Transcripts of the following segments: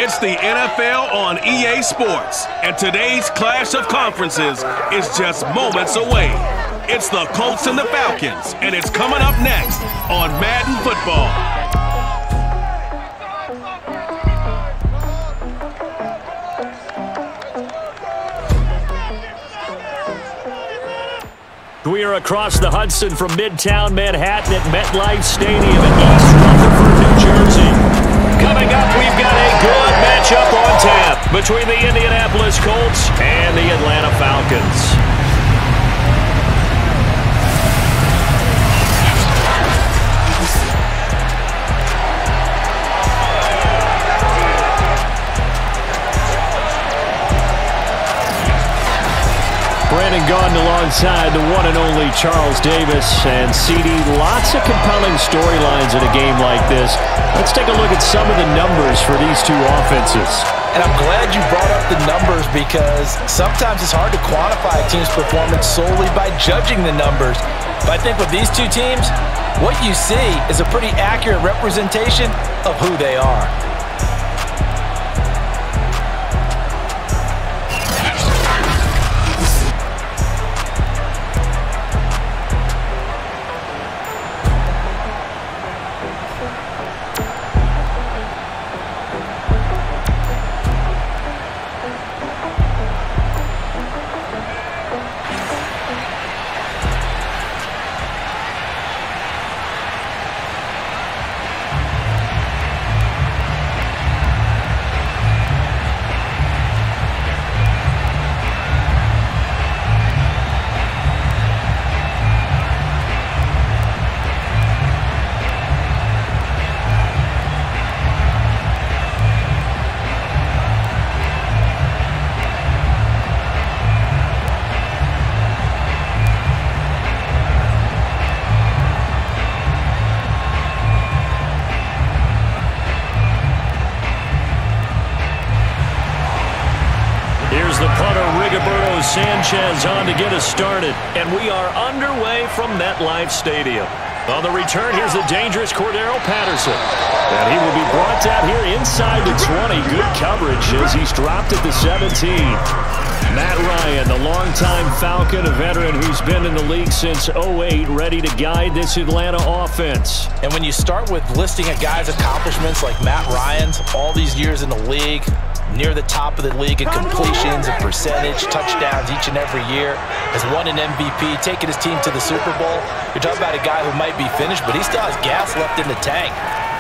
It's the NFL on EA Sports, and today's clash of conferences is just moments away. It's the Colts and the Falcons, and it's coming up next on Madden Football. We are across the Hudson from Midtown Manhattan at MetLife Stadium in East Rutherford, New Jersey. Coming up, we've got a good matchup on tap between the Indianapolis Colts and the Atlanta Falcons. Brandon Gaudin alongside the one and only Charles Davis. And CD, lots of compelling storylines in a game like this. Let's take a look at some of the numbers for these two offenses. And I'm glad you brought up the numbers because sometimes it's hard to quantify a team's performance solely by judging the numbers. But I think with these two teams, what you see is a pretty accurate representation of who they are. Sanchez on to get us started, and we are underway from MetLife Stadium. On the return, here's the dangerous Cordero Patterson, and he will be brought down here inside the 20. Good coverage as he's dropped at the 17. Matt Ryan, the longtime Falcon, a veteran who's been in the league since '08, ready to guide this Atlanta offense. And when you start with listing a guy's accomplishments like Matt Ryan's, all these years in the league, near the top of the league in completions and percentage, touchdowns each and every year, has won an MVP, taken his team to the Super Bowl. You're talking about a guy who might be finished, but he still has gas left in the tank.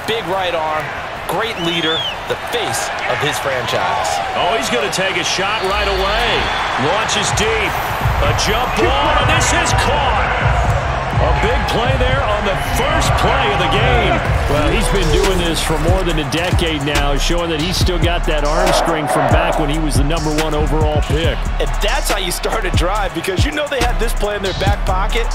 Big right arm, great leader, the face of his franchise. Oh, he's going to take a shot right away. Launches deep. A jump ball, and this is caught. A big play there on the first play of the game. Well, he's been doing this for more than a decade now, showing that he's still got that arm strength from back when he was the #1 overall pick. And that's how you start a drive, because you know they had this play in their back pocket,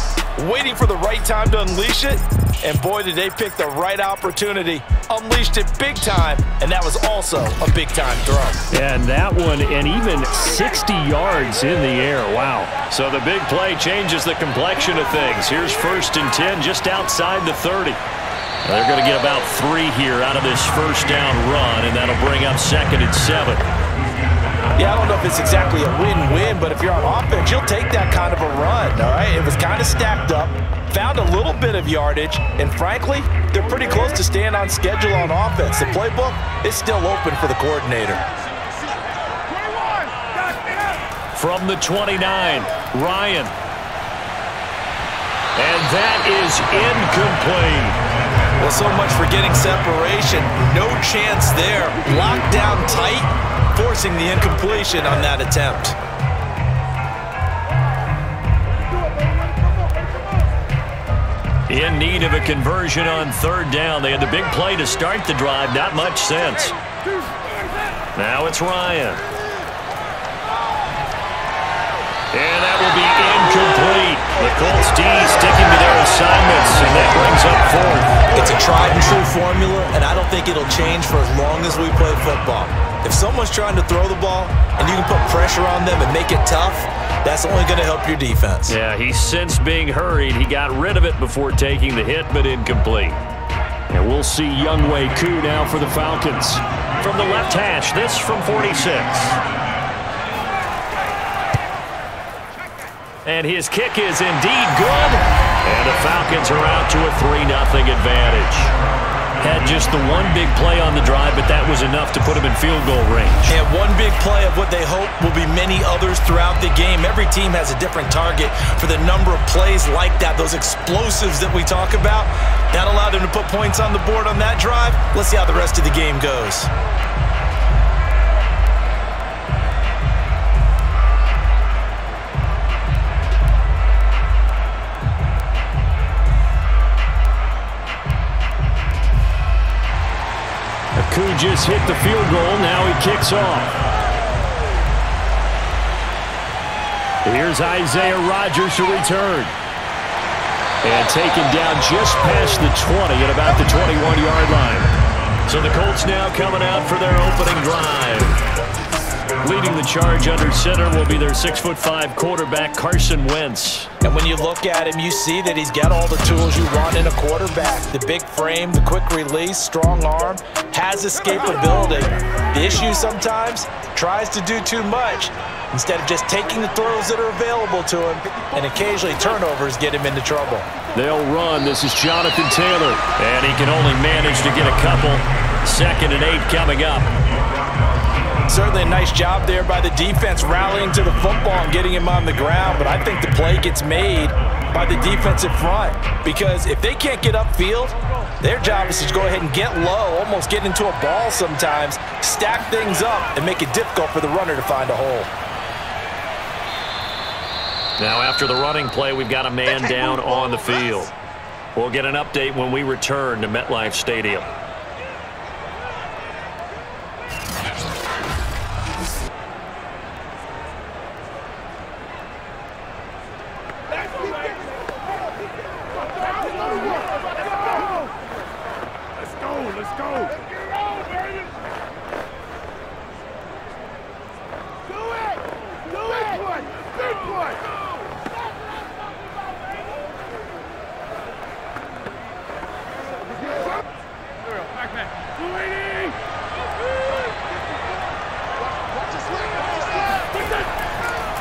waiting for the right time to unleash it. And boy, did they pick the right opportunity. Unleashed it big time, and that was also a big-time throw. And that one, and even 60 yards in the air. Wow. So the big play changes the complexion of things. Here's 1st and 10 just outside the 30. They're going to get about 3 here out of this first down run, and that'll bring up 2nd and 7. Yeah, I don't know if it's exactly a win-win, but if you're on offense, you'll take that kind of a run, all right? It was kind of stacked up, found a little bit of yardage, and frankly, they're pretty close to staying on schedule on offense. The playbook is still open for the coordinator. From the 29, Ryan. And that is incomplete. Well, so much for getting separation. No chance there. Locked down tight, forcing the incompletion on that attempt. In need of a conversion on 3rd down. They had the big play to start the drive. Not much sense. Now it's Ryan. And that will be incomplete. The Colts D sticking to their assignments, and that brings up 4th. It's a tried-and-true formula, and I don't think it'll change for as long as we play football. If someone's trying to throw the ball and you can put pressure on them and make it tough, that's only going to help your defense. Yeah, he's since being hurried. He got rid of it before taking the hit, but incomplete. And we'll see Younghoe Koo now for the Falcons. from the left hash. This from 46. And his kick is indeed good. And the Falcons are out to a 3-0 advantage. Had just the one big play on the drive, but that was enough to put him in field goal range. Yeah, one big play of what they hope will be many others throughout the game. Every team has a different target for the number of plays like that, those explosives that we talk about. That allowed them to put points on the board on that drive. Let's see how the rest of the game goes. Koo just hit the field goal. Now he kicks off. Here's Isaiah Rodgers to return. And taken down just past the 20 at about the 21-yard line. So the Colts now coming out for their opening drive. Leading the charge under center will be their 6'5" quarterback, Carson Wentz. And when you look at him, you see that he's got all the tools you want in a quarterback. The big frame, the quick release, strong arm, has escapability. The issue sometimes, tries to do too much instead of just taking the throws that are available to him, and occasionally turnovers get him into trouble. They'll run. This is Jonathan Taylor, and he can only manage to get a couple. 2nd and 8 coming up. Certainly a nice job there by the defense rallying to the football and getting him on the ground, but I think the play gets made by the defensive front because if they can't get upfield, their job is to go ahead and get low, almost get into a ball sometimes, stack things up, and make it difficult for the runner to find a hole. Now after the running play, we've got a man down on the field. We'll get an update when we return to MetLife Stadium.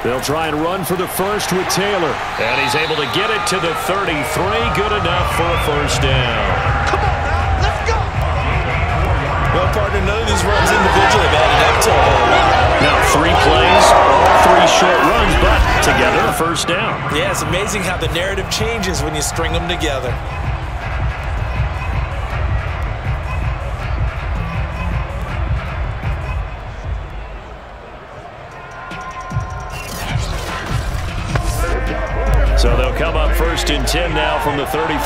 They'll try and run for the first with Taylor. And he's able to get it to the 33. Good enough for a first down. Come on now, let's go! Well, partner, none of these runs individually have added up to a whole lot. Now 3 plays, all 3 short runs, but together a first down. Yeah, it's amazing how the narrative changes when you string them together. So they'll come up 1st and 10 now from the 33.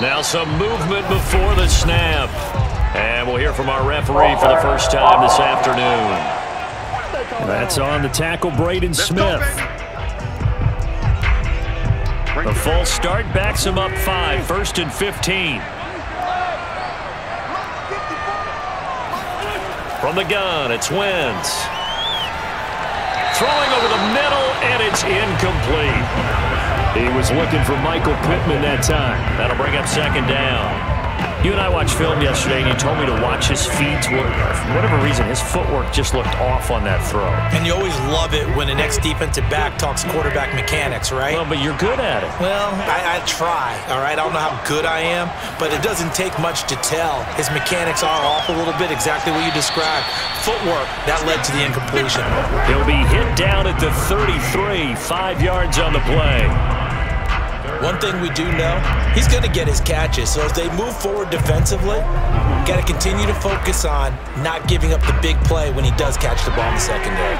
Now some movement before the snap. And we'll hear from our referee for the first time this afternoon. That's on the tackle, Braden Smith. The false start backs him up 5, 1st and 15. From the gun, it's Wentz. Throwing over the middle, and it's incomplete. He was looking for Michael Pittman that time. That'll bring up 2nd down. You and I watched film yesterday, and you told me to watch his feet. For whatever reason, his footwork just looked off on that throw. And you always love it when the next defensive back talks quarterback mechanics, right? Well, but you're good at it. Well, I try, all right? I don't know how good I am, but it doesn't take much to tell. His mechanics are off a little bit, exactly what you described. Footwork, that led to the incompletion. He'll be hit down at the 33, 5 yards on the play. One thing we do know, he's going to get his catches. So as they move forward defensively, got to continue to focus on not giving up the big play when he does catch the ball in the secondary.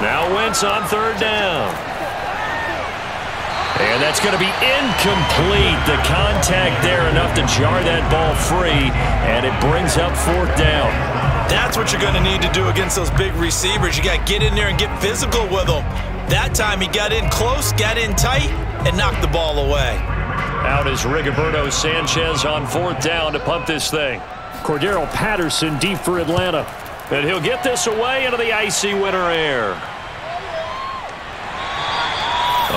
Now Wentz on 3rd down. And that's going to be incomplete. The contact there enough to jar that ball free, and it brings up 4th down. That's what you're going to need to do against those big receivers. You got to get in there and get physical with them. That time he got in close, got in tight, and knocked the ball away. Out is Rigoberto Sanchez on 4th down to punt this thing. Cordero Patterson deep for Atlanta. And he'll get this away into the icy winter air.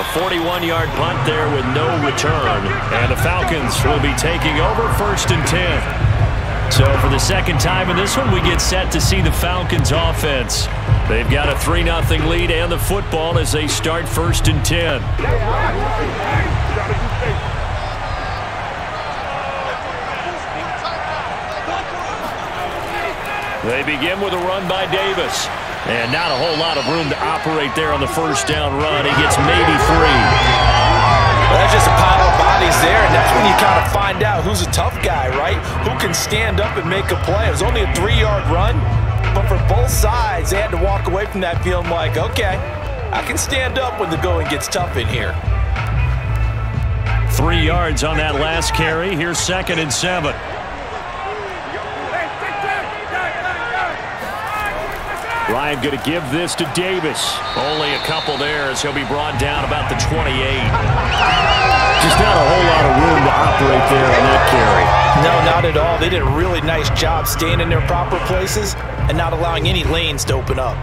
A 41-yard punt there with no return. And the Falcons will be taking over 1st and 10. So for the second time in this one, we get set to see the Falcons offense. They've got a 3-0 lead and the football as they start 1st and 10. They begin with a run by Davis. And not a whole lot of room to operate there on the first down run. He gets maybe 3. Well, that's just a pile of bodies there, and that's when you kind of find out who's a tough guy, right? Who can stand up and make a play. It was only a 3-yard run, but for both sides, they had to walk away from that feeling like, okay, I can stand up when the going gets tough in here. 3 yards on that last carry. Here's 2nd and 7. Ryan going to give this to Davis. Only a couple there as he'll be brought down about the 28. Just not a whole lot of room to operate there on that carry. No, not at all. They did a really nice job staying in their proper places and not allowing any lanes to open up.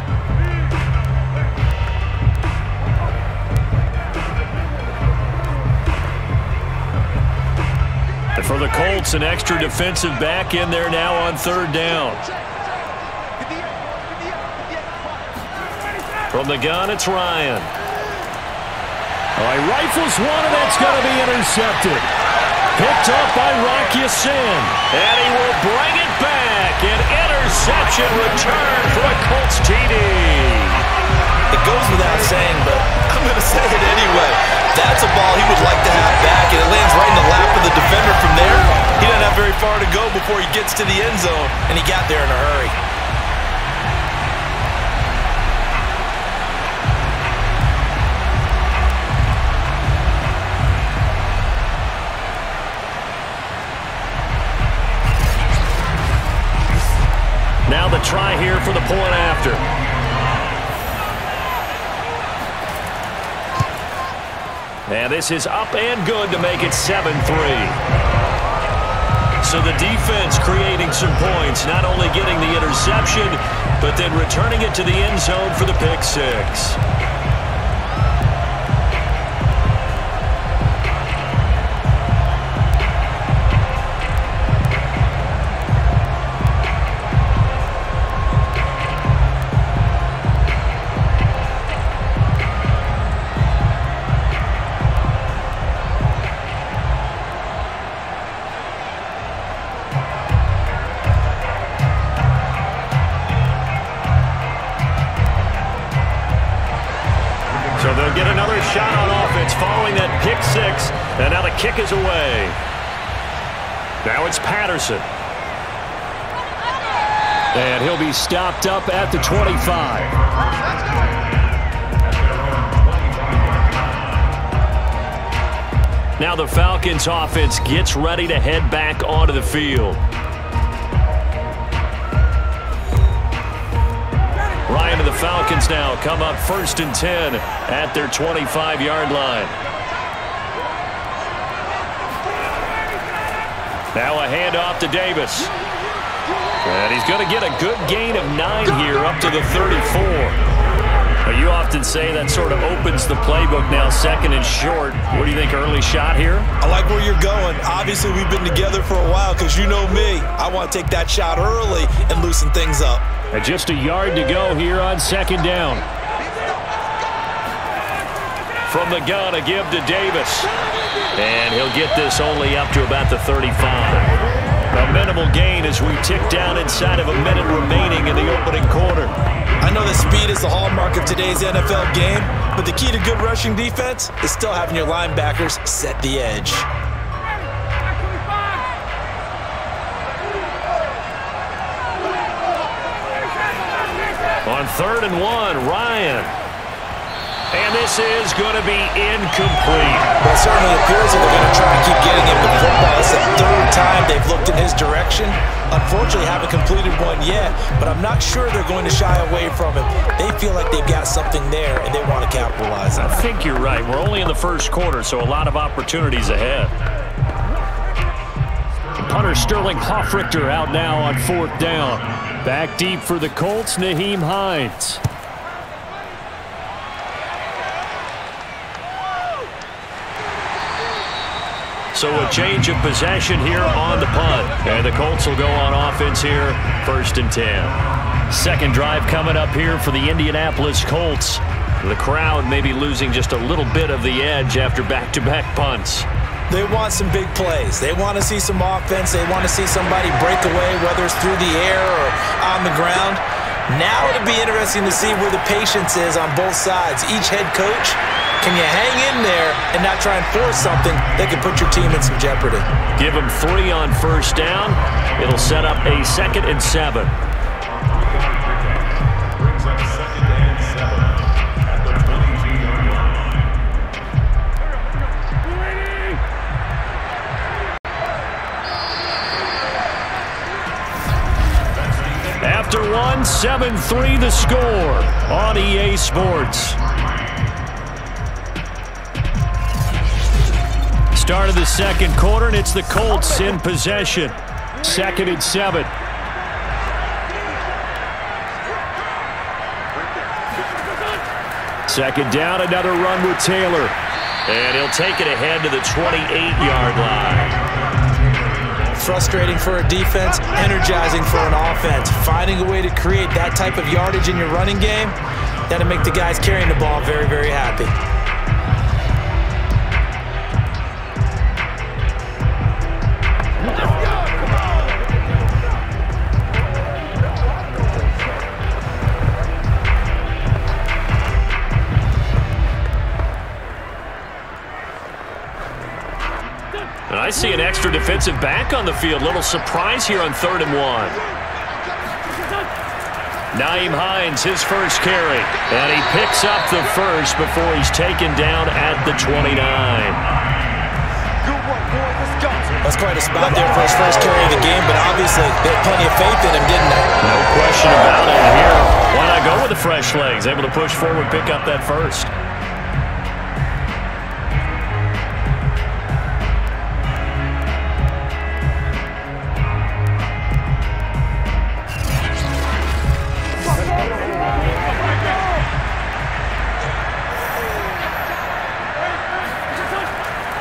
And for the Colts, an extra defensive back in there now on 3rd down. From the gun, it's Ryan. Oh, he rifles one, and that's going to be intercepted. Picked up by Rocky Sin. And he will bring it back. An interception return for a Colts TD. It goes without saying, but I'm going to say it anyway. That's a ball he would like to have back, and it lands right in the lap of the defender from there. He doesn't have very far to go before he gets to the end zone, and he got there in a hurry. Now the try here for the point after. And this is up and good to make it 7-3. So the defense creating some points, not only getting the interception, but then returning it to the end zone for the pick 6. So they'll get another shot on offense following that pick 6. And now the kick is away. Now it's Patterson. And he'll be stopped up at the 25. Now the Falcons offense gets ready to head back onto the field. Ryan and the Falcons now come up 1st and 10 at their 25-yard line. Now a handoff to Davis. And he's going to get a good gain of 9 here up to the 34. Now, you often say that sort of opens the playbook now, 2nd and short. What do you think, early shot here? I like where you're going. Obviously, we've been together for a while because you know me. I want to take that shot early and loosen things up. And just a yard to go here on 2nd down. From the gun, a give to Davis. And he'll get this only up to about the 35. A minimal gain as we tick down inside of a minute remaining in the opening quarter. I know that speed is the hallmark of today's NFL game, but the key to good rushing defense is still having your linebackers set the edge. On 3rd and 1, Ryan. And this is going to be incomplete. Well, it certainly appears that they're going to try and keep getting him the football. It's the 3rd time they've looked in his direction. Unfortunately, haven't completed one yet, but I'm not sure they're going to shy away from him. They feel like they've got something there, and they want to capitalize on it. I think you're right. We're only in the 1st quarter, so a lot of opportunities ahead. Punter Sterling Hoffrichter out now on 4th down. Back deep for the Colts, Nyheim Hines. So a change of possession here on the punt. And the Colts will go on offense here, 1st and 10. Second drive coming up here for the Indianapolis Colts. The crowd may be losing just a little bit of the edge after back-to-back punts. They want some big plays. They want to see some offense. They want to see somebody break away, whether it's through the air or on the ground. Now it'll be interesting to see where the patience is on both sides. Each head coach, can you hang in there and not try and force something that could put your team in some jeopardy? Give them 3 on 1st down. It'll set up a 2nd and 7. After 1, 7-3 the score on EA Sports. Start of the second quarter, and it's the Colts in possession. 2nd and 7. Second down, another run with Taylor. And he'll take it ahead to the 28-yard line. Frustrating for a defense, energizing for an offense. Finding a way to create that type of yardage in your running game, that'll make the guys carrying the ball very, very happy. I see an extra defensive back on the field. Little surprise here on 3rd and 1. Nyheim Hines, his first carry. And he picks up the first before he's taken down at the 29. That's quite a spot there for his first carry of the game, but obviously they had plenty of faith in him, didn't they? No question about it here. Why not go with the fresh legs? Able to push forward, pick up that first.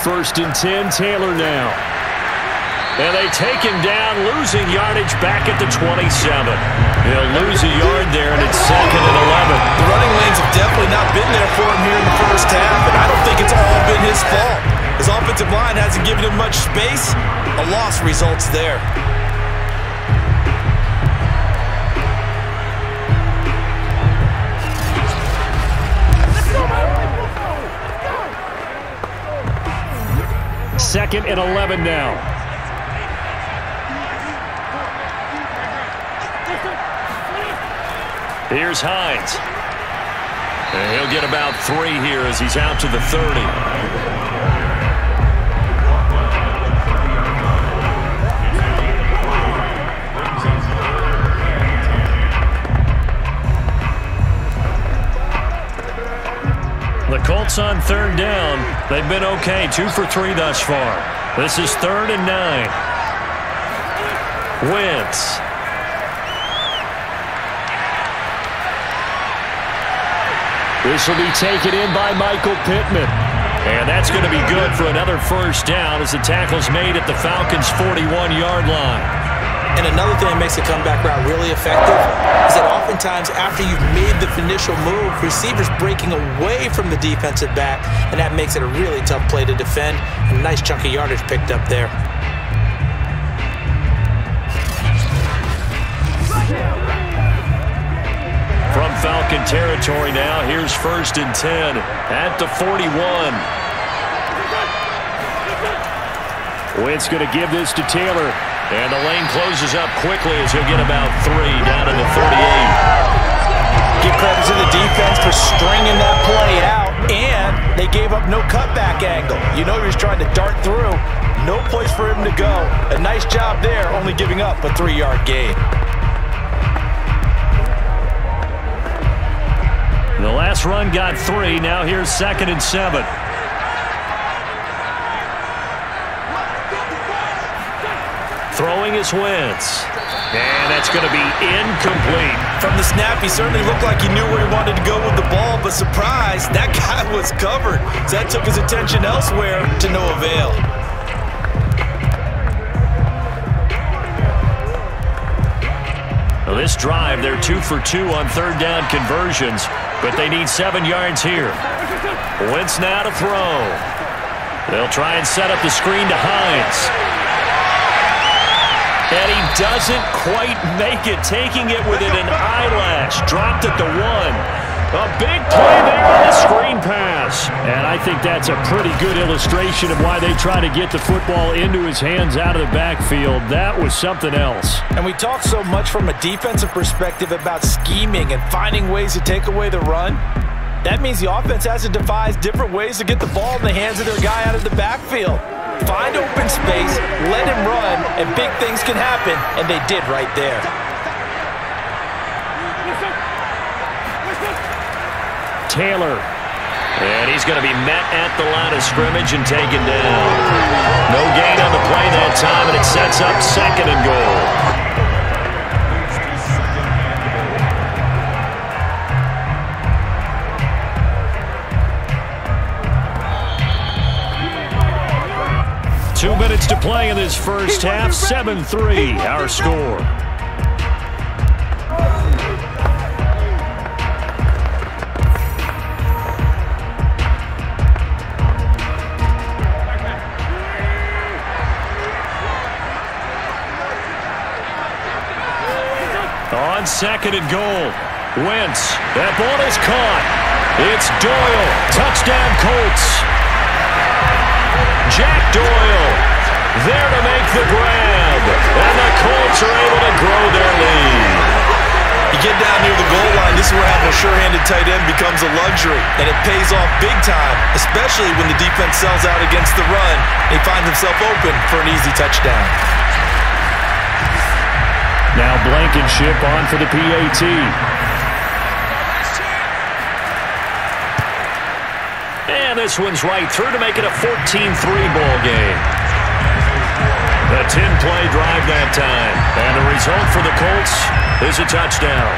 First and 10, Taylor now. And they take him down, losing yardage back at the 27. He'll lose a yard there, and it's 2nd and 11. The running lanes have definitely not been there for him here in the first half, and I don't think it's all been his fault. His offensive line hasn't given him much space. A loss results there. Second and 11 now. Here's Hines. And he'll get about 3 here as he's out to the 30. The Colts on 3rd down. They've been okay, 2 for 3 thus far. This is 3rd and 9. Wentz. This will be taken in by Michael Pittman. And that's going to be good for another first down as the tackle's made at the Falcons' 41-yard line. And another thing that makes the comeback route really effective is that oftentimes after you've made the initial move, receivers breaking away from the defensive back, and that makes it a really tough play to defend. A nice chunk of yardage picked up there. From Falcon territory now, here's 1st and 10 at the 41. Wentz going to give this to Taylor. And the lane closes up quickly as he'll get about 3 down to the 38. Give credit to the defense for stringing that play out, and they gave up no cutback angle. You know you're just trying to dart through. No place for him to go. A nice job there, only giving up a 3-yard gain. The last run got 3. Now here's 2nd and 7. Throwing is Wentz. And that's going to be incomplete. From the snap, he certainly looked like he knew where he wanted to go with the ball, but surprise, that guy was covered. So that took his attention elsewhere to no avail. Well, this drive, they're 2 for 2 on third down conversions, but they need 7 yards here. Wentz now to throw. They'll try and set up the screen to Hines. And he doesn't quite make it, taking it within an eyelash. Dropped at the 1. A big play there on the screen pass. And I think that's a pretty good illustration of why they try to get the football into his hands out of the backfield. That was something else. And we talk so much from a defensive perspective about scheming and finding ways to take away the run. That means the offense has to devise different ways to get the ball in the hands of their guy out of the backfield. Find open space, let him run, and big things can happen. And they did right there. Taylor. And he's going to be met at the line of scrimmage and taken down. No gain on the play that time, and it sets up 2nd and goal. Two minutes to play in this first half. 7-3, our score. On 2nd and goal, Wentz. That ball is caught. It's Doyle. Touchdown, Colts. Jack Doyle there to make the grab. And the Colts are able to grow their lead. You get down near the goal line, this is where having a sure-handed tight end becomes a luxury. And it pays off big time, especially when the defense sells out against the run. He finds himself open for an easy touchdown. Now Blankenship on for the PAT. And this one's right through to make it a 14-3 ball game. A 10-play drive that time. And the result for the Colts is a touchdown.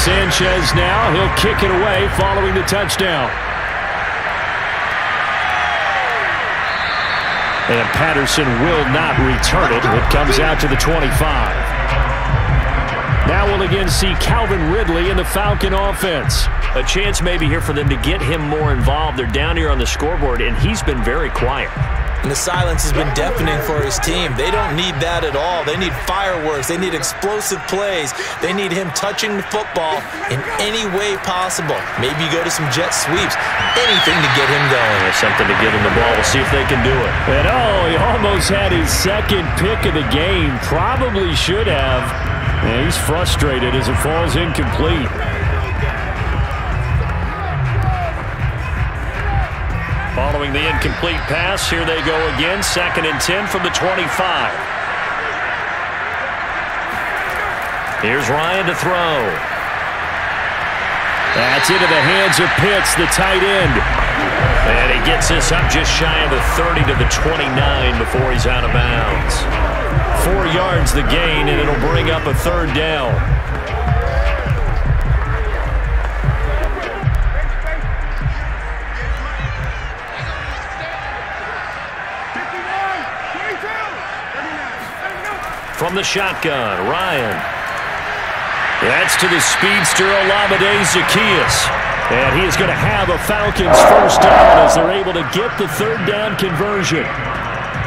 Sanchez now, he'll kick it away following the touchdown. And Patterson will not return it. It comes out to the 25. Now we'll again see Calvin Ridley in the Falcon offense. A chance maybe here for them to get him more involved. They're down here on the scoreboard, and he's been very quiet. And the silence has been deafening for his team. They don't need that at all. They need fireworks. They need explosive plays. They need him touching the football in any way possible. Maybe go to some jet sweeps. Anything to get him going. There's something to get him the ball. We'll see if they can do it. And he almost had his second pick of the game. Probably should have. And he's frustrated as it falls incomplete. Following the incomplete pass, here they go again. 2nd and 10 from the 25. Here's Ryan to throw. That's into the hands of Pitts, the tight end. And he gets this up just shy of the 30 to the 29 before he's out of bounds. 4 yards the gain, and it'll bring up a 3rd down. From the shotgun, Ryan. That's to the speedster, Olamide Zaccheaus. And he is going to have a Falcons first down as they're able to get the 3rd down conversion.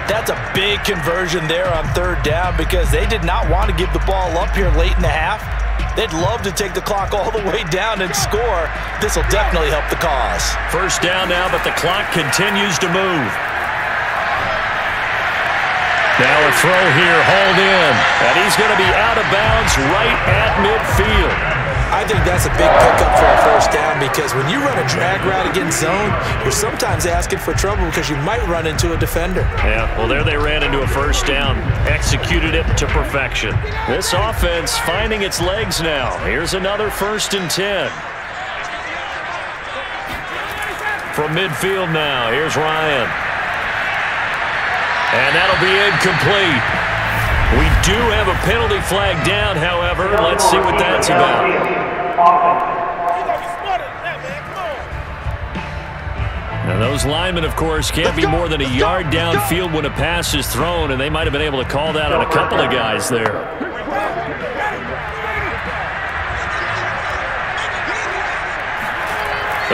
That's a big conversion there on 3rd down because they did not want to give the ball up here late in the half. They'd love to take the clock all the way down and score. This will definitely help the cause. First down now, but the clock continues to move. Now a throw here, hauled in. And he's going to be out of bounds right at midfield. I I think that's a big pickup for a first down because when you run a drag route against zone, you're sometimes asking for trouble because you might run into a defender. Yeah, well, there they ran into a first down. Executed it to perfection. This offense finding its legs now. Here's another 1st and 10. From midfield now, here's Ryan. And that'll be incomplete. We do have a penalty flag down, however. Let's see what that's about. Now, those linemen, of course, can't be more than a yard downfield when a pass is thrown, and they might have been able to call that on a couple of guys there.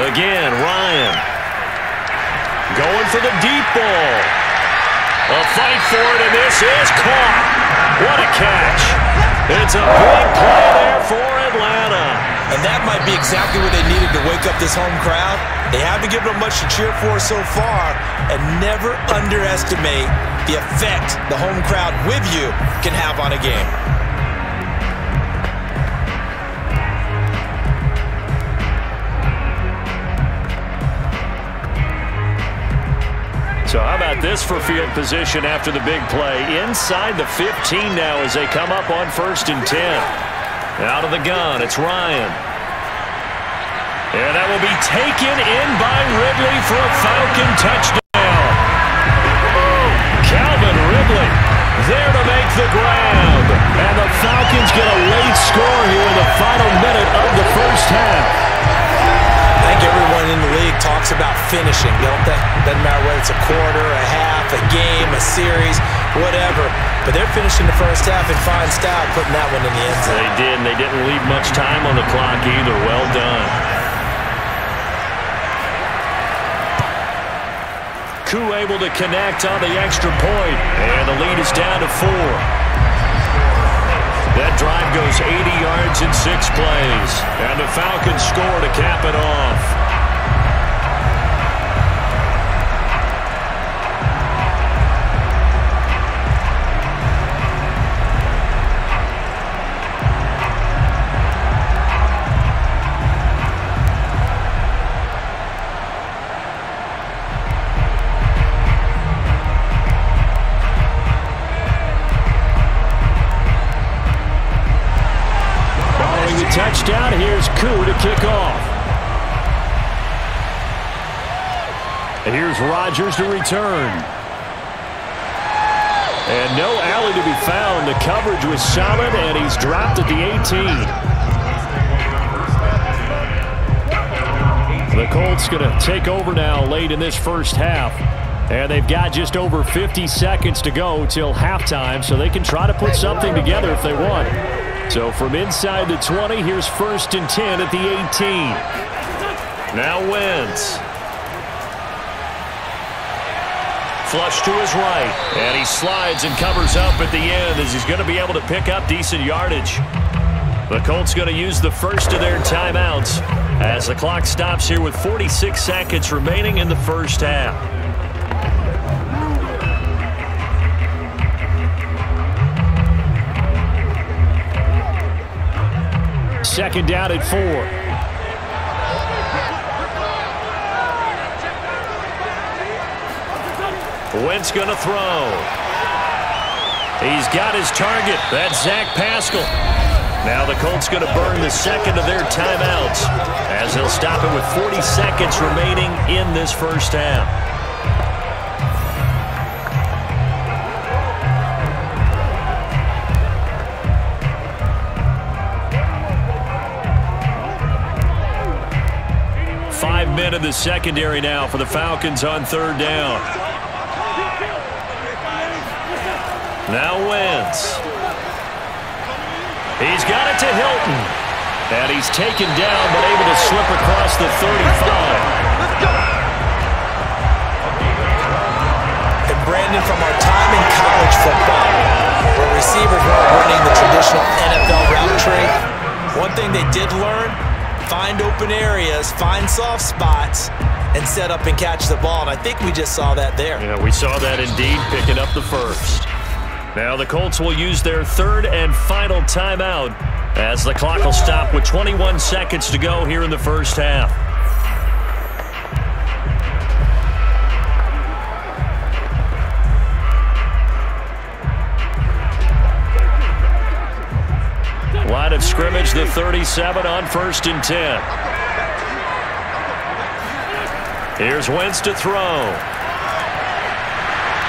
Again, Ryan. Going for the deep ball. A fight for it, and this is caught. What a catch. It's a big play there for Atlanta. And that might be exactly what they needed to wake up this home crowd. They haven't given them much to cheer for so far, and never underestimate the effect the home crowd with you can have on a game. So how about this for field position after the big play? Inside the 15 now as they come up on 1st and 10. Out of the gun, it's Ryan. And that will be taken in by Ridley for a Falcon touchdown. Calvin Ridley there to make the grab. And the Falcons get a late score here in the final minute of the first half. I think everyone in the league talks about finishing, don't they? Doesn't matter whether it's a quarter, a half, a game, a series, whatever. But they're finishing the first half in fine style, putting that one in the end zone. They did, and they didn't leave much time on the clock either. Well done. Koo able to connect on the extra point, and the lead is down to 4. That drive goes 80 yards in 6 plays. And the Falcons score to cap it off. Touchdown, here's Koo to kick off. And here's Rodgers to return. And no alley to be found. The coverage was solid, and he's dropped at the 18. The Colts going to take over now late in this first half. And they've got just over 50 seconds to go till halftime, so they can try to put something together if they want. So from inside the 20, here's 1st and 10 at the 18. Now Wentz. Flush to his right. And he slides and covers up at the end as he's going to be able to pick up decent yardage. The Colts going to use the first of their timeouts as the clock stops here with 46 seconds remaining in the first half. Second down at 4. Wentz going to throw. He's got his target. That's Zach Pascal. Now the Colts going to burn the second of their timeouts as they'll stop it with 40 seconds remaining in this first half. Men in the secondary now for the Falcons on 3rd down. Now Wentz. He's got it to Hilton. And he's taken down but able to slip across the 35. And Brandon, from our time in college football, where receivers weren't running the traditional NFL route tree, one thing they did learn, find open areas, find soft spots, and set up and catch the ball. And I think we just saw that there. Yeah, we saw that indeed, picking up the first. Now the Colts will use their 3rd and final timeout As the clock will stop with 21 seconds to go here in the first half. Line of scrimmage, the 37 on 1st and 10. Here's Wentz to throw.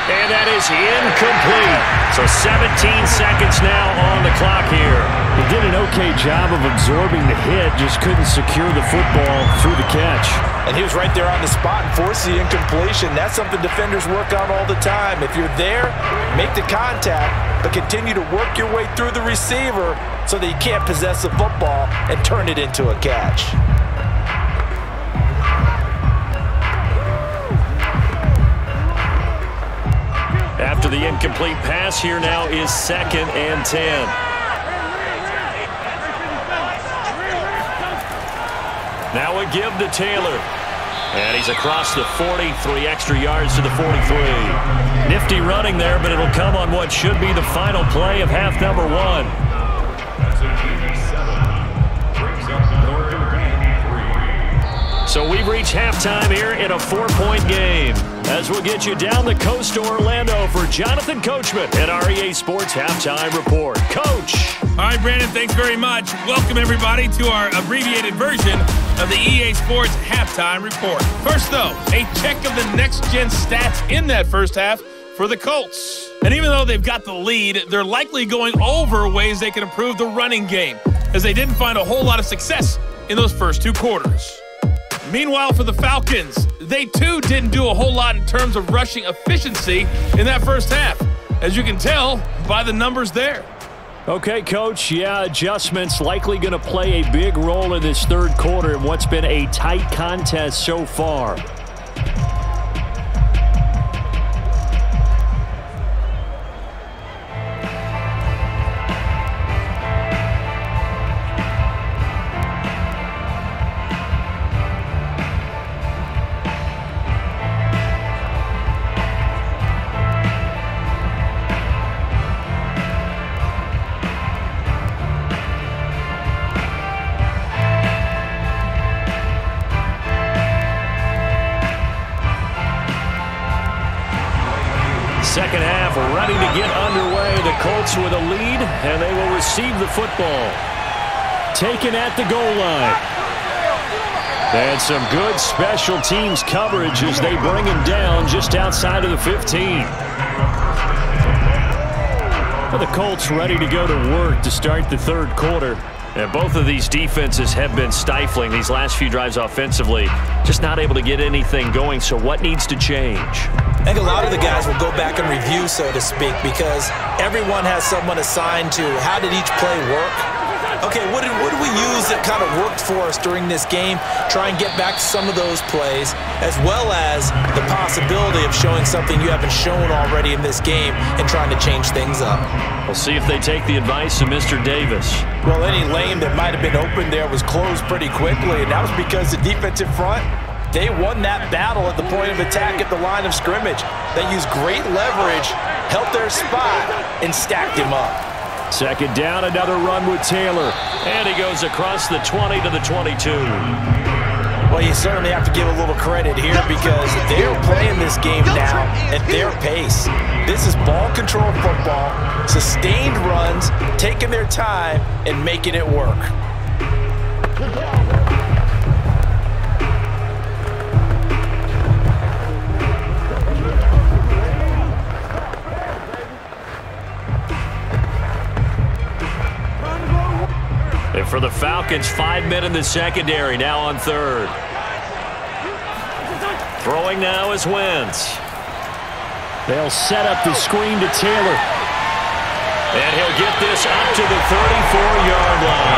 And that is incomplete. So 17 seconds now on the clock here. He did an okay job of absorbing the hit, just couldn't secure the football through the catch. And he was right there on the spot and forced the incompletion. That's something defenders work on all the time. If you're there, make the contact, but continue to work your way through the receiver so that you can't possess the football and turn it into a catch. After the incomplete pass, here now is 2nd and 10. Now a give to Taylor. And he's across the 40, 3 extra yards to the 43. Nifty running there, but it'll come on what should be the final play of half number 1. So we've reached halftime here in a 4-point game. As we'll get you down the coast to Orlando for Jonathan Coachman at our EA Sports Halftime Report. Coach. All right, Brandon, thanks very much. Welcome, everybody, to our abbreviated version of the EA Sports Halftime Report. First, though, a check of the next-gen stats in that first half for the Colts. And even though they've got the lead, they're likely going over ways they can improve the running game, as they didn't find a whole lot of success in those first 2 quarters. Meanwhile, for the Falcons, they too didn't do a whole lot in terms of rushing efficiency in that first half, as you can tell by the numbers there. Okay, Coach, yeah, adjustments likely going to play a big role in this 3rd quarter in what's been a tight contest so far. Second half ready to get underway. The Colts with a lead, and they will receive the football. Taken at the goal line. And some good special teams coverage as they bring him down just outside of the 15. Well, the Colts ready to go to work to start the 3rd quarter. And both of these defenses have been stifling these last few drives offensively. Just not able to get anything going, so what needs to change? I think a lot of the guys will go back and review, so to speak, because everyone has someone assigned to how did each play work. Okay, what did we use that kind of worked for us during this game? Try and get back to some of those plays, as well as the possibility of showing something you haven't shown already in this game and trying to change things up. We'll see if they take the advice of Mr. Davis. Well, any lane that might have been open there was closed pretty quickly, and that was because the defensive front, they won that battle at the point of attack at the line of scrimmage. They used great leverage, held their spot, and stacked him up. Second down, another run with Taylor. And he goes across the 20 to the 22. Well, you certainly have to give a little credit here because they're playing this game now at their pace. This is ball control football, sustained runs, taking their time, and making it work. And for the Falcons, 5 men in the secondary, now on 3rd. Throwing now is Wentz. They'll set up the screen to Taylor. And he'll get this up to the 34-yard line.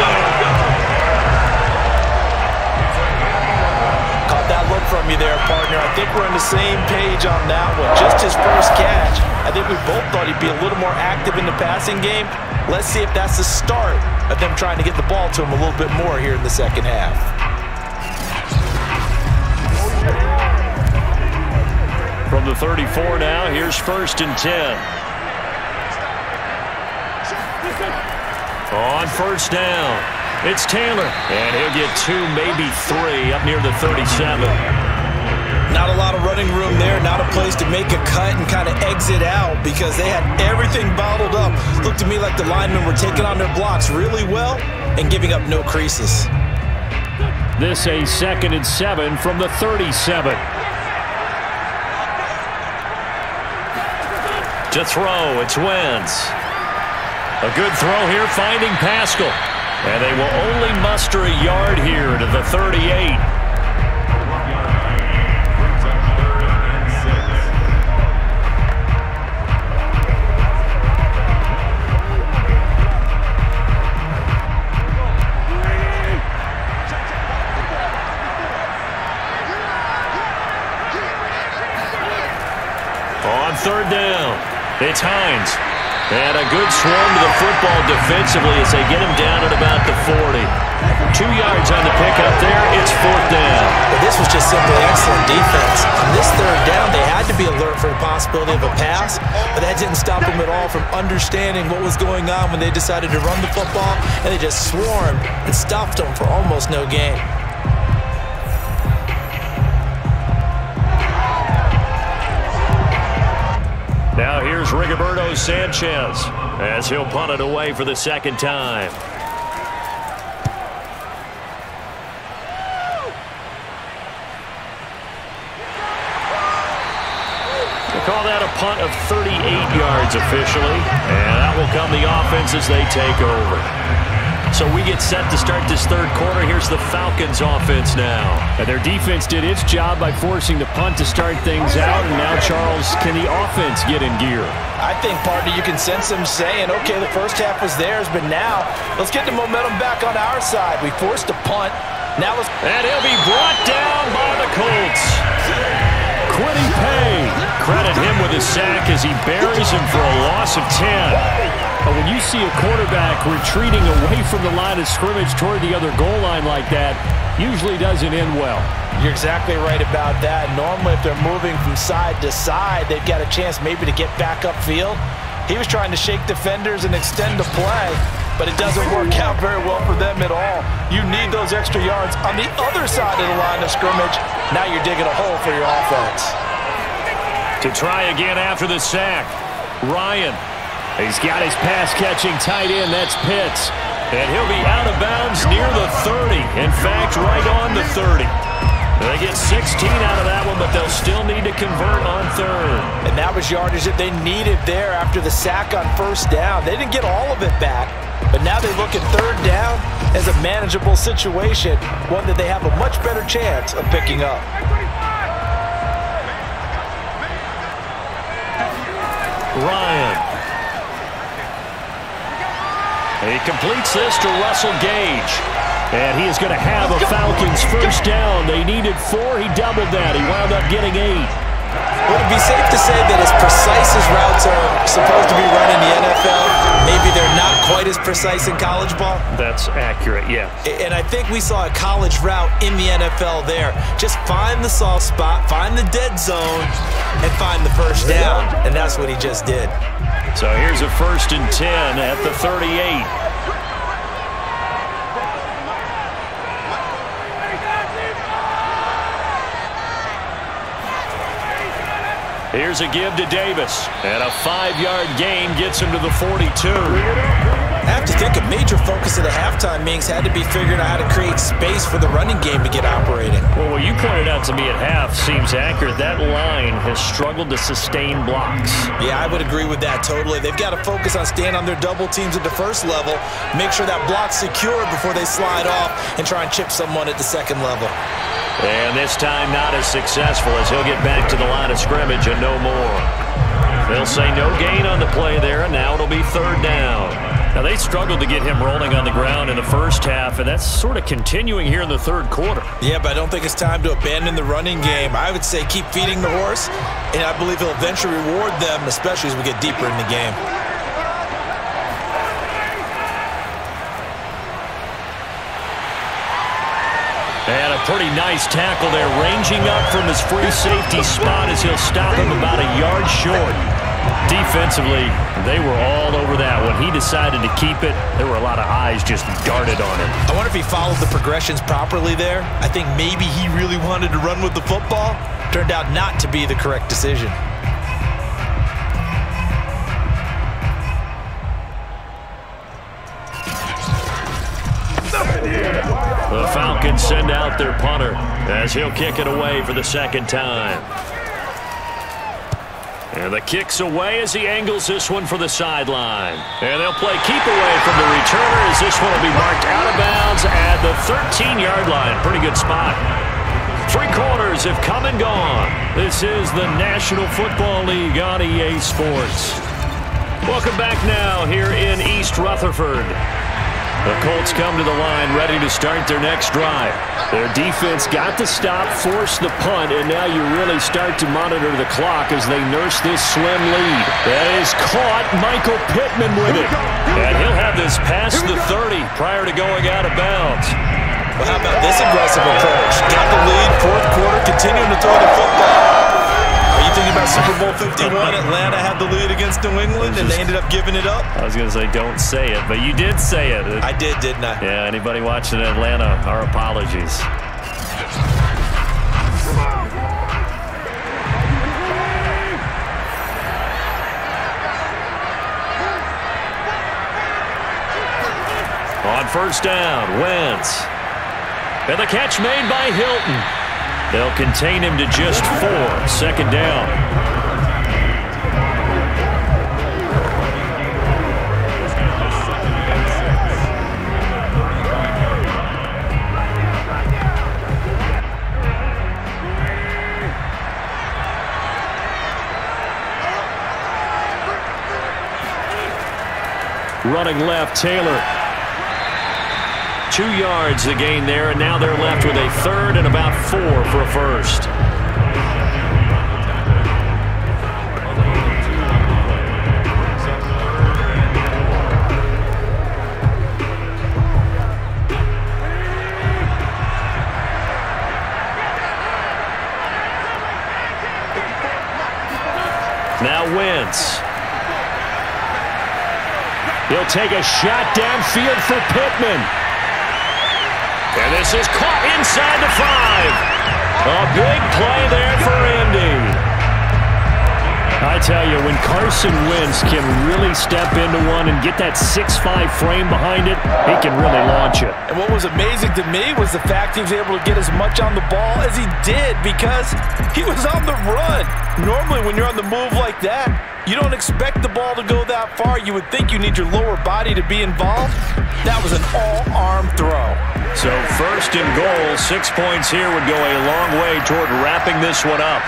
Caught that look from you there, partner. I think we're on the same page on that one. Just his first catch. I think we both thought he'd be a little more active in the passing game. Let's see if that's the start of them trying to get the ball to him a little bit more here in the second half. From the 34 now, here's 1st and 10. On first down, it's Taylor, and he'll get 2, maybe 3 up near the 37. Not a lot of running room there, not a place to make a cut and kind of exit out because they had everything bottled up. Looked to me like the linemen were taking on their blocks really well and giving up no creases. This a 2nd and 7 from the 37. To throw, it's Wentz. A good throw here, finding Pascal. And they will only muster a yard here to the 38. On third down, it's Hines. And a good swarm to the football defensively as they get him down at about the 40. 2 yards on the pickup there. It's 4th down. But this was just simply excellent defense. On this third down, they had to be alert for the possibility of a pass, but that didn't stop them at all from understanding what was going on when they decided to run the football, and they just swarmed and stopped them for almost no gain. Now here's Rigoberto Sanchez as he'll punt it away for the 2nd time. We'll call that a punt of 38 yards officially, and that will come the offense as they take over. So we get set to start this third quarter. Here's the Falcons offense now. And their defense did its job by forcing the punt to start things out. And now, Charles, can the offense get in gear? I think, partner, you can sense them saying, okay, the first half was theirs, but now let's get the momentum back on our side. We forced a punt. Now let's... And he'll be brought down by the Colts. Quiddy Pay. Credit him with a sack as he buries him for a loss of 10. But when you see a quarterback retreating away from the line of scrimmage toward the other goal line like that, usually doesn't end well. You're exactly right about that. Normally, if they're moving from side to side, they've got a chance maybe to get back upfield. He was trying to shake defenders and extend the play, but it doesn't work out very well for them at all. You need those extra yards on the other side of the line of scrimmage. Now you're digging a hole for your offense. To try again after the sack, Ryan. He's got his pass-catching tight end. That's Pitts. And he'll be out of bounds near the 30. In fact, right on the 30. They get 16 out of that one, but they'll still need to convert on third. And that was yardage that they needed there after the sack on first down. They didn't get all of it back, but now they look at third down as a manageable situation, one that they have a much better chance of picking up. Ryan. He completes this to Russell Gage. And he is going to have a Falcons first down. They needed 4. He doubled that. He wound up getting 8. Would it be safe to say that as precise as routes are supposed to be run in the NFL, maybe they're not quite as precise in college ball? That's accurate, yeah. And I think we saw a college route in the NFL there. Just find the soft spot, find the dead zone, and find the first down. And that's what he just did. So here's a 1st and 10 at the 38. Here's a give to Davis, and a 5-yard gain gets him to the 42. I have to think a major focus of the halftime meetings had to be figuring out how to create space for the running game to get operating. Well, what you pointed out to me at half seems accurate. That line has struggled to sustain blocks. Yeah, I would agree with that totally. They've got to focus on staying on their double teams at the first level, make sure that block's secured before they slide off and try and chip someone at the second level. And this time not as successful as he'll get back to the line of scrimmage and no more. They'll say no gain on the play there, and now it'll be third down. Now, they struggled to get him rolling on the ground in the first half, and that's sort of continuing here in the third quarter. Yeah, but I don't think it's time to abandon the running game. I would say keep feeding the horse, and I believe he'll eventually reward them, especially as we get deeper in the game. And a pretty nice tackle there, ranging up from his free safety spot as he'll stop him about a yard short. Defensively, they were all over that. When he decided to keep it, there were a lot of eyes just darted on him. I wonder if he followed the progressions properly there. I think maybe he really wanted to run with the football. Turned out not to be the correct decision. The Falcons send out their punter as he'll kick it away for the second time. And the kick's away as he angles this one for the sideline. And they'll play keep away from the returner as this one will be marked out of bounds at the 13-yard line. Pretty good spot. 3 quarters have come and gone. This is the National Football League on EA Sports. Welcome back now here in East Rutherford. The Colts come to the line ready to start their next drive. Their defense got the stop, forced the punt, and now you really start to monitor the clock as they nurse this slim lead. That is caught. Michael Pittman with it. And he'll have this past the 30 prior to going out of bounds. Well, how about this aggressive approach? Got the lead, fourth quarter, continuing to throw the football. Are you thinking about Super Bowl 51? Atlanta had the lead against New England, and they ended up giving it up? I was going to say don't say it, but you did say it. I did, didn't I? Yeah, anybody watching Atlanta, our apologies. On first down, Wentz. And the catch made by Hilton. They'll contain him to just 4. Second down. Running left, Taylor. 2 yards the gain there, and now they're left with a third and about 4 for a first. Now Wentz. He'll take a shot downfield for Pittman. And this is caught inside the 5. A big play there for Indy. I tell you, when Carson Wentz can really step into one and get that 6'5" frame behind it, he can really launch it. And what was amazing to me was the fact he was able to get as much on the ball as he did because he was on the run. Normally, when you're on the move like that, you don't expect the ball to go that far. You would think you need your lower body to be involved. That was an all-arm throw. So first and goal, 6 points here would go a long way toward wrapping this one up.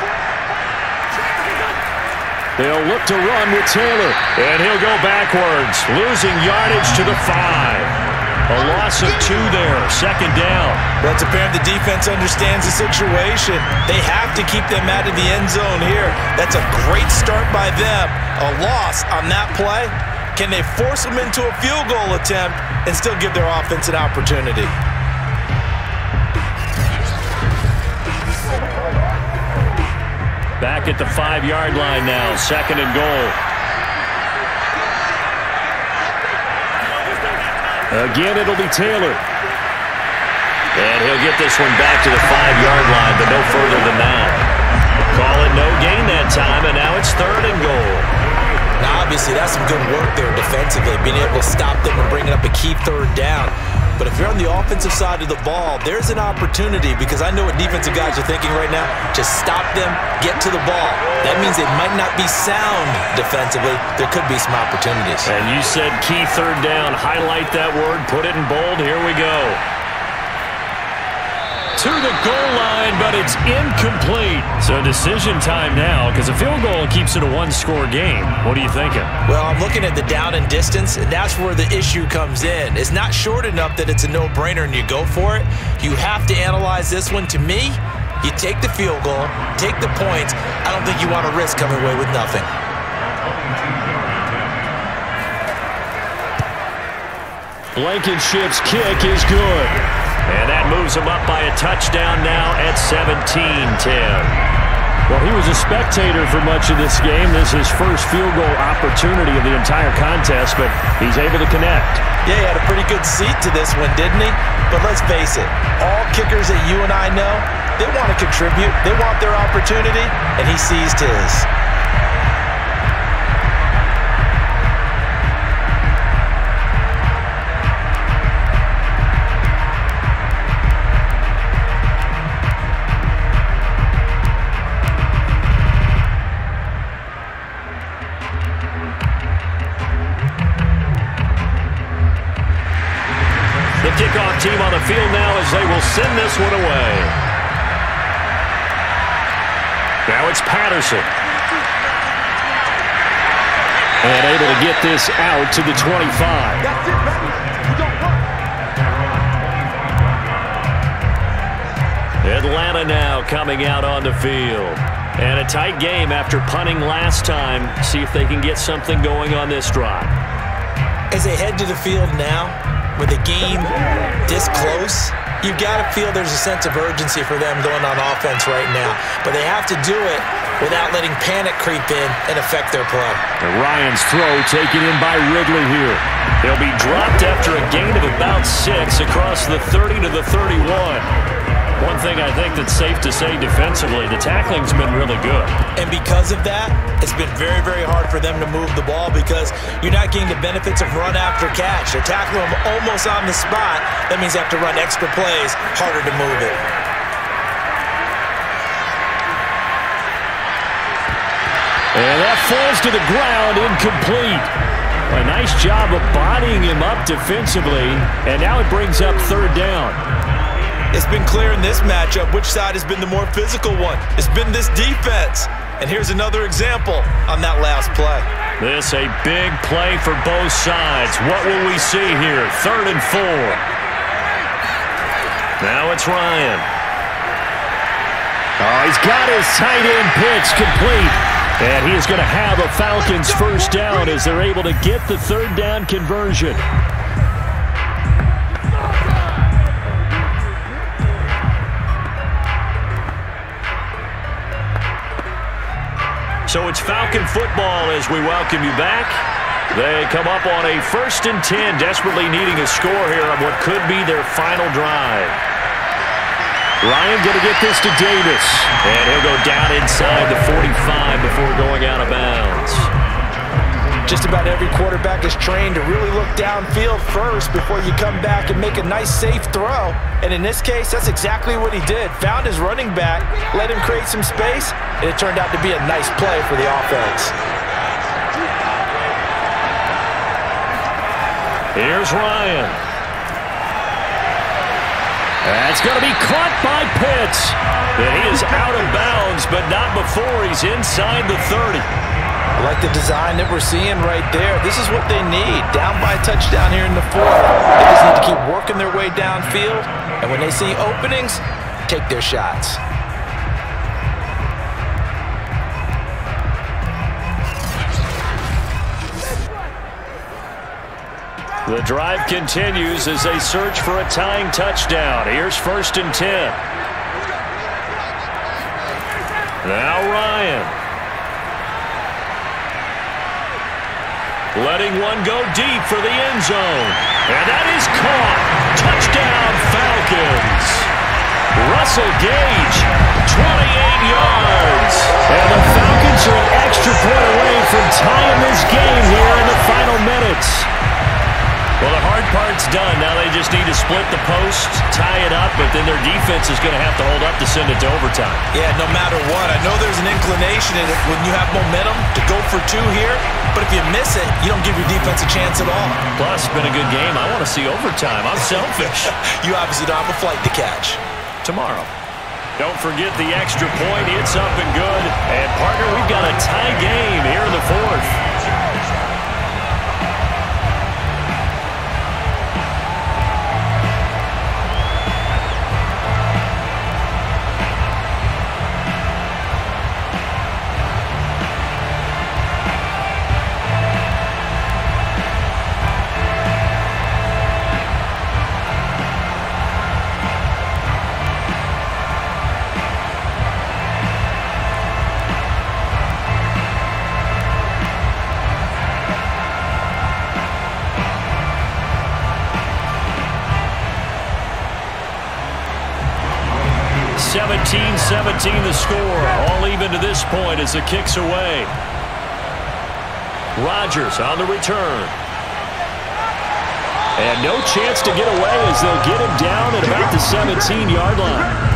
They'll look to run with Taylor, and he'll go backwards, losing yardage to the 5. A loss of 2 there, second down. Well, it's apparent the defense understands the situation. They have to keep them out of the end zone here. That's a great start by them. A loss on that play. Can they force them into a field goal attempt and still give their offense an opportunity? Back at the 5-yard line now, second and goal. Again, it'll be Taylor. And he'll get this one back to the 5-yard line, but no further than that. Call it no gain that time, and now it's third and goal. Now, obviously, that's some good work there defensively, being able to stop them and bringing up a key third down. But if you're on the offensive side of the ball, there's an opportunity because I know what defensive guys are thinking right now. Just stop them, get to the ball. That means they might not be sound defensively. There could be some opportunities. And you said key third down. Highlight that word. Put it in bold. Here we go. To the goal line, but it's incomplete. So decision time now because a field goal keeps it a one-score game. What are you thinking? Well, I'm looking at the down and distance, and that's where the issue comes in. It's not short enough that it's a no-brainer and you go for it. You have to analyze this one. To me, you take the field goal, take the points. I don't think you want to risk coming away with nothing. Blankenship's kick is good. And that moves them up by a touchdown now at 17-10. Well, Well, he was a spectator for much of this game. This is his first field goal opportunity of the entire contest, but he's able to connect. Yeah, he had a pretty good seat to this one, didn't he? But let's face it, all kickers that you and I know, they want to contribute. They want their opportunity, and he seized his. Kickoff team on the field now as they will send this one away. Now it's Patterson. And able to get this out to the 25. Atlanta now coming out on the field. And a tight game after punting last time. See if they can get something going on this drive. As they head to the field now, with the game this close, you've got to feel there's a sense of urgency for them going on offense right now. But they have to do it without letting panic creep in and affect their play. And Ryan's throw taken in by Ridley here. They'll be dropped after a gain of about 6 across the 30 to the 31. One thing I think that's safe to say defensively, the tackling's been really good. And because of that, it's been very, very hard for them to move the ball because you're not getting the benefits of run after catch. They're tackling them almost on the spot. That means they have to run extra plays, harder to move it. And that falls to the ground, incomplete. A nice job of bodying him up defensively, and now it brings up third down. It's been clear in this matchup which side has been the more physical one. It's been this defense. And here's another example on that last play. This a big play for both sides. What will we see here? 3rd and 4. Now it's Ryan. Oh, he's got his tight end pitch complete. And he is going to have a Falcons first down as they're able to get the third down conversion. So it's Falcon football as we welcome you back. They come up on a 1st and 10, desperately needing a score here on what could be their final drive. Ryan going to get this to Davis, and he'll go down inside the 45 before going out of bounds. Just about every quarterback is trained to really look downfield first before you come back and make a nice, safe throw. And in this case, that's exactly what he did. Found his running back, let him create some space, and it turned out to be a nice play for the offense. Here's Ryan. That's going to be caught by Pitts. And he is out of bounds, but not before he's inside the 30. I like the design that we're seeing right there. This is what they need. Down by a touchdown here in the 4th. They just need to keep working their way downfield. And when they see openings, take their shots. The drive continues as they search for a tying touchdown. Here's 1st and 10. Now Ryan. Letting one go deep for the end zone. And that is caught. Touchdown, Falcons. Russell Gage, 28 yards. And the Falcons are an extra point away from tying this game here in the final minutes. Well, the hard part's done. Now they just need to split the post, tie it up, but then their defense is going to have to hold up to send it to overtime. Yeah, no matter what. I know there's an inclination in it when you have momentum to go for 2 here, but if you miss it, you don't give your defense a chance at all. Plus, it's been a good game. I want to see overtime. I'm selfish. You obviously don't have a flight to catch. Tomorrow. Don't forget the extra point. It's up and good. And, partner, we've got a tie game here in the 4th. 17 the score. All even to this point as the kick's away. Rodgers on the return. And no chance to get away as they'll get him down at about the 17-yard line.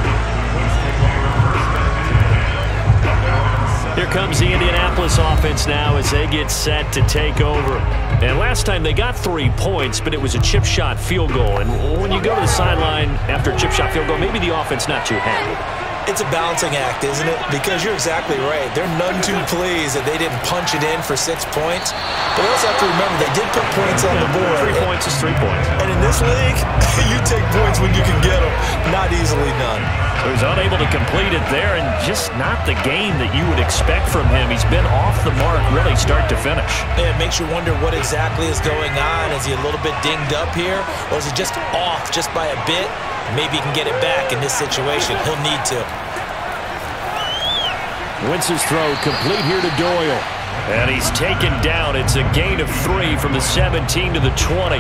Here comes the Indianapolis offense now as they get set to take over. And last time they got 3 points, but it was a chip shot field goal. And when you go to the sideline after a chip shot field goal, maybe the offense not too happy. It's a balancing act, isn't it? Because you're exactly right. They're none too pleased that they didn't punch it in for 6 points. But we also have to remember they did put points on the board. 3 points is 3 points. And in this league, you take points when you can get them. Not easily done. So he's unable to complete it there, and just not the game that you would expect from him. He's been off the mark really start to finish. Yeah, it makes you wonder what exactly is going on. Is he a little bit dinged up here? Or is he just off just by a bit? Maybe he can get it back in this situation. He'll need to. Wentz's throw complete here to Doyle. And he's taken down. It's a gain of 3 from the 17 to the 20.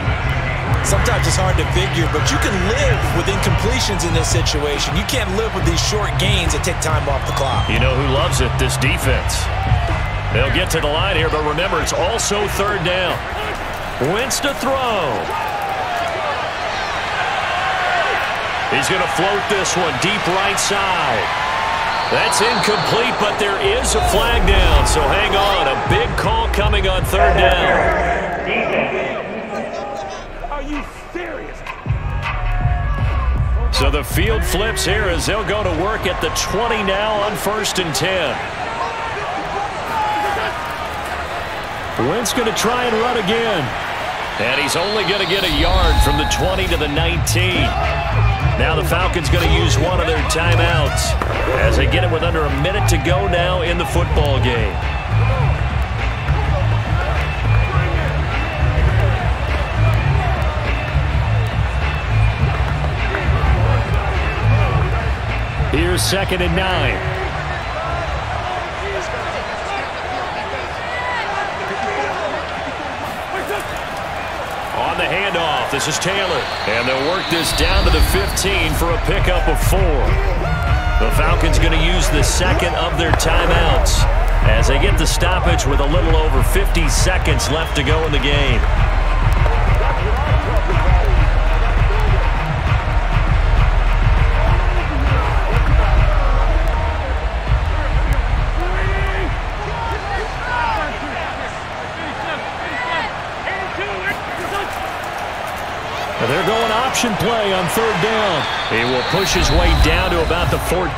Sometimes it's hard to figure, but you can live with incompletions in this situation. You can't live with these short gains that take time off the clock. You know who loves it? This defense. They'll get to the line here, but remember, it's also 3rd down. Wentz to throw. He's going to float this one deep right side. That's incomplete, but there is a flag down, so hang on. A big call coming on 3rd down. Are you serious? So the field flips here as they'll go to work at the 20 now on 1st and 10. Wentz going to try and run again. And he's only going to get a yard from the 20 to the 19. Now the Falcons going to use one of their timeouts as they get it with under a minute to go now in the football game. Here's 2nd and 9. On the handoff, this is Taylor. And they'll work this down to the 15 for a pickup of 4. The Falcons going to use the 2nd of their timeouts as they get the stoppage with a little over 50 seconds left to go in the game. They're going option play on 3rd down. He will push his way down to about the 14.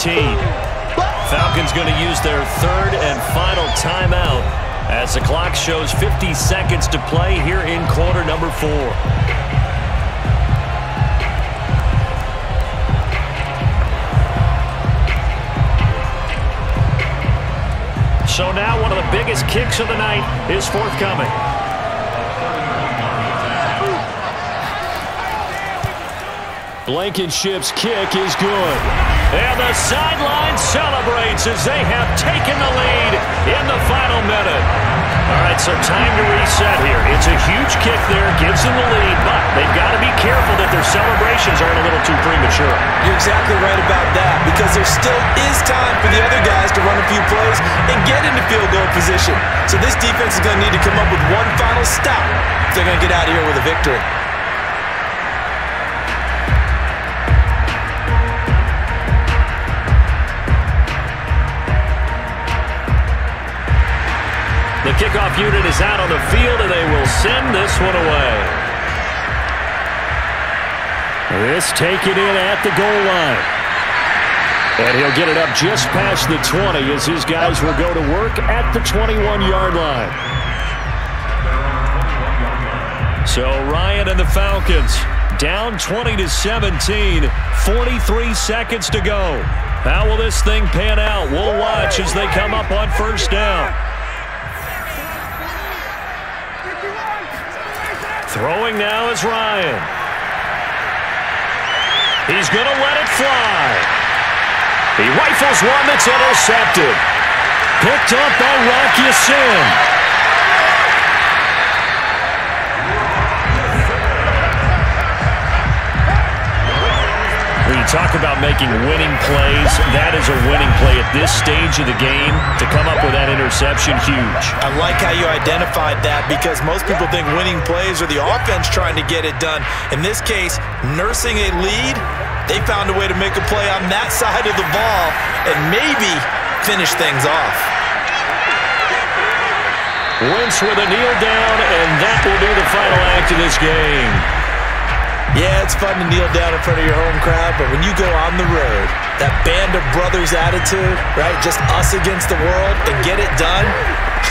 Falcons going to use their 3rd and final timeout as the clock shows 50 seconds to play here in quarter number 4. So now one of the biggest kicks of the night is forthcoming. Blankenship's kick is good. And the sideline celebrates as they have taken the lead in the final minute. All right, so time to reset here. It's a huge kick there, gives them the lead, but they've got to be careful that their celebrations aren't a little too premature. You're exactly right about that, because there still is time for the other guys to run a few plays and get into field goal position. So this defense is going to need to come up with one final stop if they're going to get out of here with a victory. The kickoff unit is out on the field, and they will send this one away. This taken in at the goal line. And he'll get it up just past the 20 as his guys will go to work at the 21-yard line. So Ryan and the Falcons down 20-17, 43 seconds to go. How will this thing pan out? We'll watch as they come up on 1st down. Throwing now is Ryan. He's going to let it fly. He rifles one that's intercepted. Picked up by Rock Ya-Sin. Lead talk about making winning plays. That is a winning play at this stage of the game. To come up with that interception, huge. I like how you identified that because most people think winning plays are the offense trying to get it done. In this case, nursing a lead, they found a way to make a play on that side of the ball and maybe finish things off. Wentz with a kneel down, and that will be the final act of this game. Yeah, it's fun to kneel down in front of your home crowd, but when you go on the road, that band of brothers attitude, right, just us against the world, and get it done,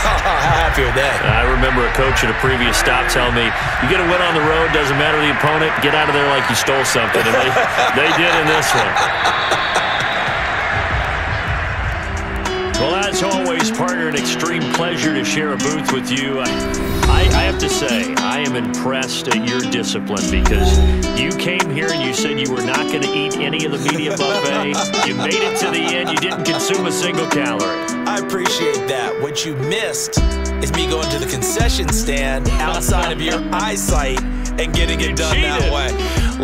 how happy are they? I remember a coach at a previous stop telling me, you get a win on the road, doesn't matter the opponent, get out of there like you stole something, and they did in this one. Well, as always, partner, an extreme pleasure to share a booth with you. I have to say, I am impressed at your discipline because you came here and you said you were not going to eat any of the media buffet. You made it to the end. You didn't consume a single calorie. I appreciate that. What you missed is me going to the concession stand outside of your eyesight and getting it done that way.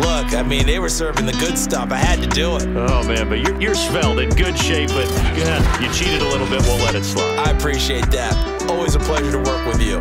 Look, I mean, they were serving the good stuff. I had to do it. Oh, man, but you're svelte, in good shape, but yeah, you cheated a little bit. We'll let it slide. I appreciate that. Always a pleasure to work with you.